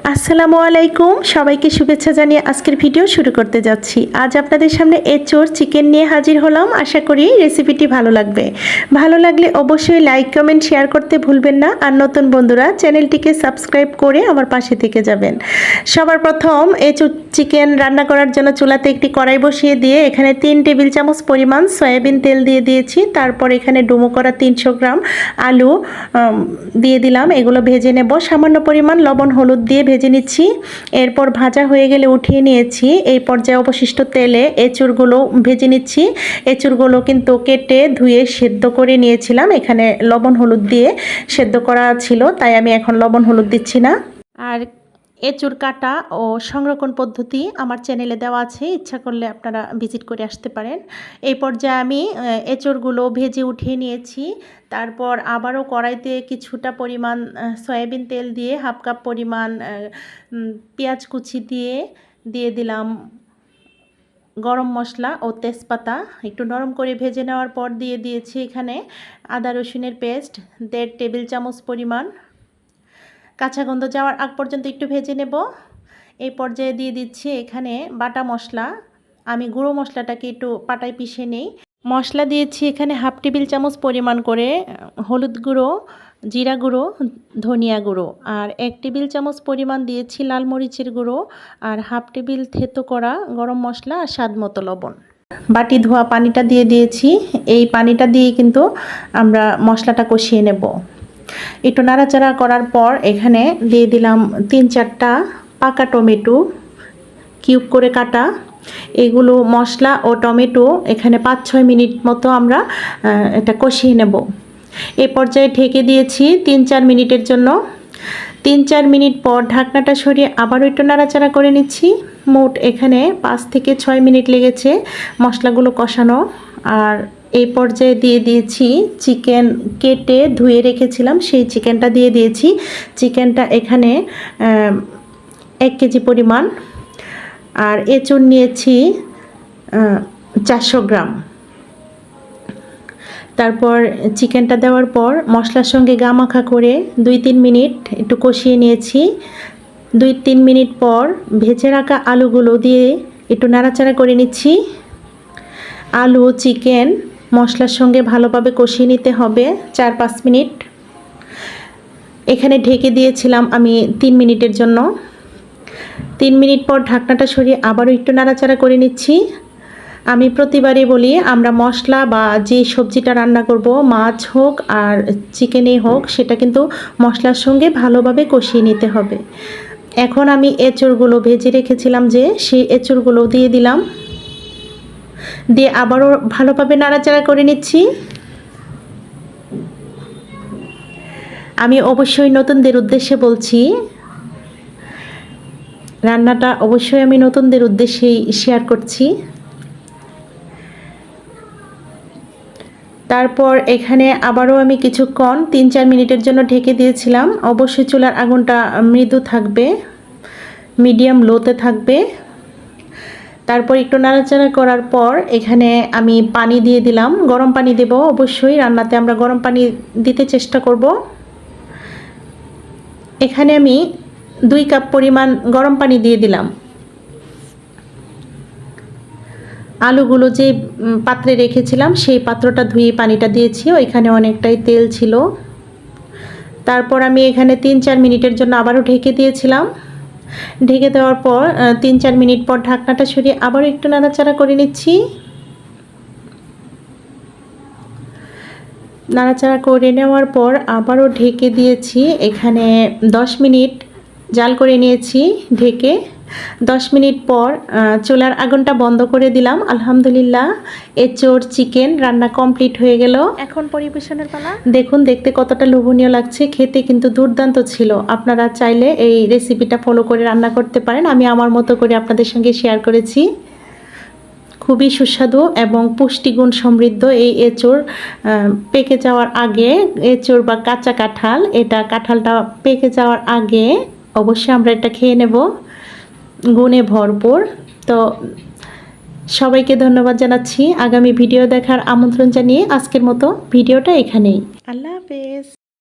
আসসালামু আলাইকুম, সবাইকে শুভেচ্ছা জানিয়ে আজকের ভিডিও শুরু করতে যাচ্ছি। আজ আপনাদের সামনে এঁচোড় চিকেন নিয়ে হাজির হলাম। আশা করি রেসিপিটি ভালো লাগবে। ভালো লাগলে অবশ্যই লাইক কমেন্ট শেয়ার করতে ভুলবেন না। আর নতুন বন্ধুরা চ্যানেলটিকে সাবস্ক্রাইব করে আমার পাশে থেকে যাবেন। সবার প্রথম এঁচোড় চিকেন রান্না করার জন্য চুলাতে একটি কড়াই বসিয়ে দিয়ে এখানে 3 টেবিল চামচ পরিমাণ সয়াবিন তেল দিয়ে দিয়েছি। তারপর এখানে ডুমো করা 300 গ্রাম আলু দিয়ে দিলাম। এগুলো ভেজে নেব। সামান্য পরিমাণ লবণ হলুদ দিয়ে ভেজে নিচ্ছি। এরপর ভাজা হয়ে গেলে উঠিয়ে নিয়েছি। এই পর্যায়ে অবশিষ্ট তেলে এঁচুড়গুলো ভেজে নিচ্ছি। এঁচুড়গুলো কিন্তু কেটে ধুয়ে সেদ্ধ করে নিয়েছিলাম। এখানে লবণ হলুদ দিয়ে সেদ্ধ করা ছিল, তাই আমি এখন লবণ হলুদ দিচ্ছি না। আর এঁচুড় কাটা ও সংরক্ষণ পদ্ধতি আমার চ্যানেলে দেওয়া আছে, ইচ্ছা করলে আপনারা ভিজিট করে আসতে পারেন। এই পর্যায়ে আমি এঁচুড়গুলো ভেজে উঠিয়ে নিয়েছি। তারপর আবারও কড়াইতে কিছুটা পরিমাণ সয়াবিন তেল দিয়ে হাফ কাপ পরিমাণ পেঁয়াজ কুচি দিয়ে দিলাম গরম মশলা ও তেজপাতা। একটু নরম করে ভেজে নেওয়ার পর দিয়ে দিয়েছি এখানে আদা রসুনের পেস্ট 1.5 টেবিল চামচ পরিমাণ। কাঁচা গন্ধ যাওয়ার আগ পর্যন্ত একটু ভেজে নেব। এই পর্যায়ে দিয়ে দিচ্ছি এখানে বাটা মশলা। আমি গুঁড়ো মশলাটাকে একটু পাটায় পিষে নেই। মশলা দিয়েছি এখানে হাফ টেবিল চামচ পরিমাণ করে হলুদ গুঁড়ো, জিরা গুঁড়ো, ধনিয়া গুঁড়ো, আর 1 টেবিল চামচ পরিমাণ দিয়েছি লাল মরিচের গুঁড়ো, আর হাফ টেবিল থেতো করা গরম মশলা আর স্বাদ মতো লবণ। বাটি ধোয়া পানিটা দিয়ে দিয়েছি। এই পানিটা দিয়ে কিন্তু আমরা মশলাটা কষিয়ে নেব। একটু নাড়াচাড়া করার পর এখানে দিয়ে দিলাম 3-4টা পাকা টমেটো কিউব করে কাটা। এগুলো মশলা ও টমেটো এখানে 5-6 মিনিট মতো আমরা এটা কষিয়ে নেব। এই পর্যায়ে ঢেকে দিয়েছি 3-4 মিনিটের জন্য। 3-4 মিনিট পর ঢাকনাটা সরিয়ে আবারও একটু নাড়াচাড়া করে নিচ্ছি। মোট এখানে 5 থেকে 6 মিনিট লেগেছে মশলাগুলো কষানো। আর এই পর্যায়ে দিয়ে দিয়েছি চিকেন কেটে ধুয়ে রেখেছিলাম, সেই চিকেনটা দিয়ে দিয়েছি। চিকেনটা এখানে 1 কেজি পরিমাণ। আর এঁচুড় নিয়েছি 400 গ্রাম। তারপর চিকেনটা দেওয়ার পর মশলার সঙ্গে গা মাখা করে 2-3 মিনিট একটু কষিয়ে নিয়েছি। 2-3 মিনিট পর ভেজে রাখা আলুগুলো দিয়ে একটু নাড়াচাড়া করে নিচ্ছি। আলু চিকেন মশলার সঙ্গে ভালোভাবে কষিয়ে নিতে হবে 4-5 মিনিট। এখানে ঢেকে দিয়েছিলাম আমি 3 মিনিটের জন্য। 3 মিনিট পর ঢাকনাটা সরিয়ে আবারও একটু নাড়াচাড়া করে নিচ্ছি। আমি প্রতিবারই বলি, আমরা মশলা বা যে সবজিটা রান্না করব, মাছ হোক আর চিকেনই হোক, সেটা কিন্তু মশলার সঙ্গে ভালোভাবে কষিয়ে নিতে হবে। এখন আমি এঁচুড়গুলো ভেজে রেখেছিলাম যে, সেই এঁচুড়গুলো দিয়ে দিলাম। দিয়ে আবারও ভালোভাবে নাড়াচাড়া করে নিচ্ছি। আমি অবশ্যই নতুনদের উদ্দেশ্যে বলছি, রান্নাটা অবশ্যই আমি নতুনদের উদ্দেশ্যেই শেয়ার করছি। তারপর এখানে আবারও আমি কিছুক্ষণ 3-4 মিনিটের জন্য ঢেকে দিয়েছিলাম। অবশ্যই চুলার আগুনটা মৃদু থাকবে, মিডিয়াম লোতে থাকবে। তারপর একটু নাড়াচাড়া করার পর এখানে আমি পানি দিয়ে দিলাম। গরম পানি দেব, অবশ্যই রান্নাতে আমরা গরম পানি দিতে চেষ্টা করব। এখানে আমি 2 কাপ পরিমাণ গরম পানি দিয়ে দিলাম। আলুগুলো যে পাত্রে রেখেছিলাম সেই পাত্রটা ধুয়ে পানিটা দিয়েছি, ওইখানে অনেকটাই তেল ছিল। তারপর আমি এখানে 3-4 মিনিটের জন্য আবারও ঢেকে দিয়েছিলাম। ঢেকে দেওয়ার পর 3-4 মিনিট পর ঢাকনাটা সরিয়ে আবারও একটু নাড়াচাড়া করে নিচ্ছি। নাড়াচাড়া করে নেওয়ার পর আবারও ঢেকে দিয়েছি। এখানে 10 মিনিট জাল করে নিয়েছি ঢেকে। 10 মিনিট পর চুলার আগুনটা বন্ধ করে দিলাম। আলহামদুলিল্লাহ, এঁচোড় চিকেন রান্না কমপ্লিট হয়ে গেল। এখন পরিবেশনের পালা। দেখুন দেখতে কতটা লোভনীয় লাগছে, খেতে কিন্তু দুর্দান্ত ছিল। আপনারা চাইলে এই রেসিপিটা ফলো করে রান্না করতে পারেন। আমি আমার মতো করে আপনাদের সঙ্গে শেয়ার করেছি। খুবই সুস্বাদু এবং পুষ্টিগুণ সমৃদ্ধ এই এঁচোড় পেকে যাওয়ার আগে, এঁচোড় বা কাঁচা কাঁঠাল, এটা কাঁঠালটা পেকে যাওয়ার আগে অবশ্যই আমরা এটা খেয়ে নেব। গুণে ভরপুর। তো সবাইকে ধন্যবাদ জানাচ্ছি। আগামী ভিডিও দেখার আমন্ত্রণ জানিয়ে আজকের মতো ভিডিওটা এখানেই। আল্লাহ হাফেজ।